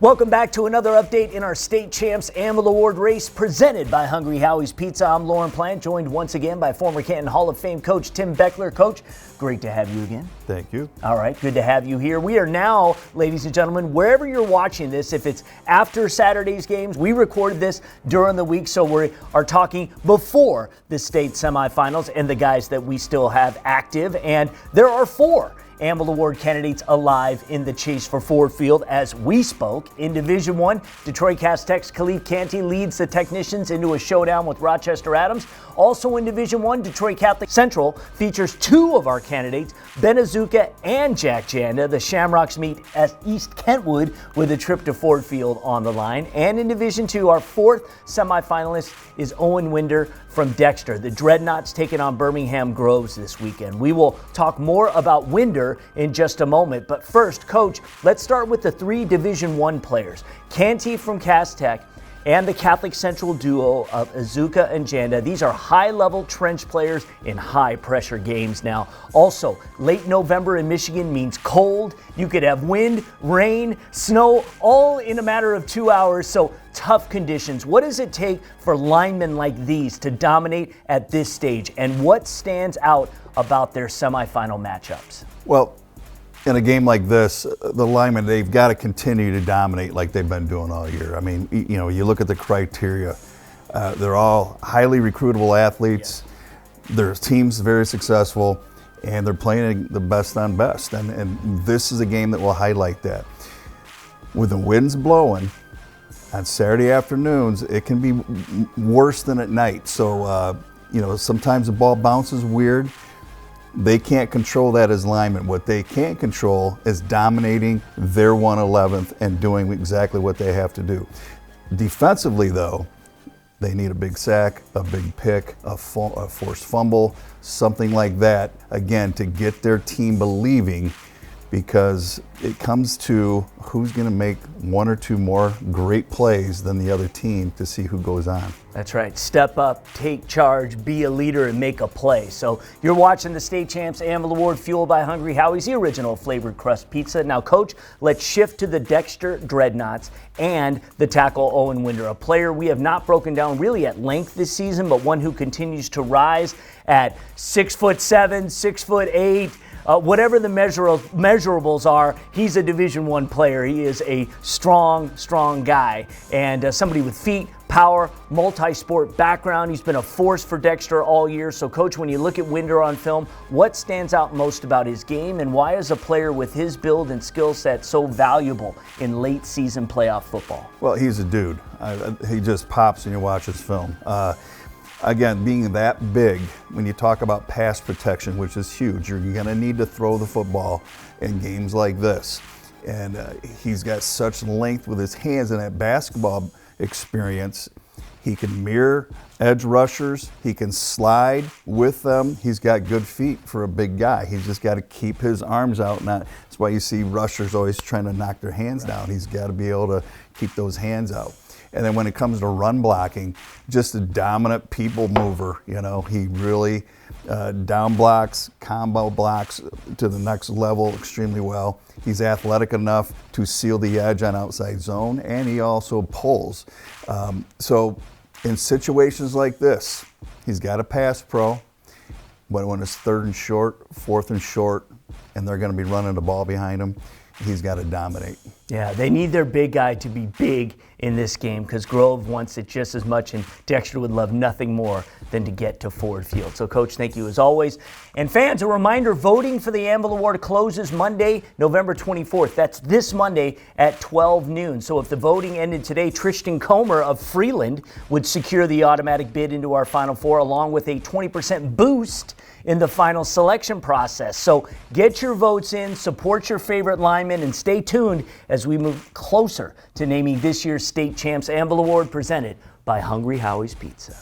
Welcome back to another update in our State Champs Anvil Award race presented by Hungry Howie's Pizza. I'm Lorne Plant, joined once again by former Canton Hall of Fame coach Tim Baechler. Coach, great to have you again. Thank you. All right, good to have you here. We are now, ladies and gentlemen, wherever you're watching this, if it's after Saturday's games, we recorded this during the week, so we are talking before the state semifinals and the guys that we still have active. And there are 4 Anvil Award candidates alive in the chase for Ford Field as we spoke. In Division I, Detroit Cass-Tech's Khalif Canty leads the Technicians into a showdown with Rochester Adams. Also in Division I, Detroit Catholic Central features 2 of our candidates, Ben Azuka and Jack Janda. The Shamrocks meet at East Kentwood with a trip to Ford Field on the line. And in Division II, our 4th semifinalist is Owen Winder from Dexter. The Dreadnoughts taking on Birmingham Groves this weekend. We will talk more about Winder in just a moment. But first, Coach, let's start with the 3 Division I players. Canty from Cass-Tech and the Catholic Central duo of Azuka and Janda. These are high-level trench players in high-pressure games now. Also, late November in Michigan means cold. You could have wind, rain, snow, all in a matter of 2 hours, so tough conditions. What does it take for linemen like these to dominate at this stage, and what stands out about their semifinal matchups? Well, in a game like this, the linemen, they've got to continue to dominate like they've been doing all year. I mean, you know, you look at the criteria. They're all highly recruitable athletes. Yeah. Their team's very successful, and they're playing the best on best. And this is a game that will highlight that. With the winds blowing on Saturday afternoons, it can be worse than at night. So, you know, sometimes the ball bounces weird. They can't control that as linemen. What they can't control is dominating their 1/11th and doing exactly what they have to do. Defensively, though, they need a big sack, a big pick, a forced fumble, something like that, again, to get their team believing, because it comes to who's going to make 1 or 2 more great plays than the other team to see who goes on. That's right. Step up, take charge, be a leader, and make a play. So you're watching the State Champs Anvil Award fueled by Hungry Howie's, the original flavored crust pizza. Now, Coach, let's shift to the Dexter Dreadnoughts and the tackle Owen Winder, a player we have not broken down really at length this season, but one who continues to rise at 6'7", 6'8". Whatever the measurables are, he's a Division I player. He is a strong guy, and somebody with feet, power, multi-sport background. He's been a force for Dexter all year. So, Coach, when you look at Winder on film, what stands out most about his game, and why is a player with his build and skill set so valuable in late season playoff football? Well, he's a dude. He just pops when you watch his film. Again, being that big, when you talk about pass protection, which is huge, you're going to need to throw the football in games like this. And he's got such length with his hands and that basketball experience. He can mirror edge rushers. He can slide with them. He's got good feet for a big guy. He's just got to keep his arms out. That's why you see rushers always trying to knock their hands down. He's got to be able to keep those hands out. And then when it comes to run blocking, just a dominant people mover. You know, he really down blocks, combo blocks to the next level extremely well. He's athletic enough to seal the edge on outside zone, and he also pulls. So in situations like this, he's got a pass pro, but when it's 3rd and short, 4th and short, and they're going to be running the ball behind him, he's got to dominate. Yeah, they need their big guy to be big in this game because Grove wants it just as much, and Dexter would love nothing more than to get to Ford Field. So, Coach, thank you as always. And fans, a reminder, voting for the Anvil Award closes Monday, November 24th. That's this Monday at 12 noon. So if the voting ended today, Tristan Comer of Freeland would secure the automatic bid into our Final Four, along with a 20% boost in the final selection process. So get your votes in, support your favorite linemen, and stay tuned as we move closer to naming this year's State Champs Anvil Award presented by Hungry Howie's Pizza.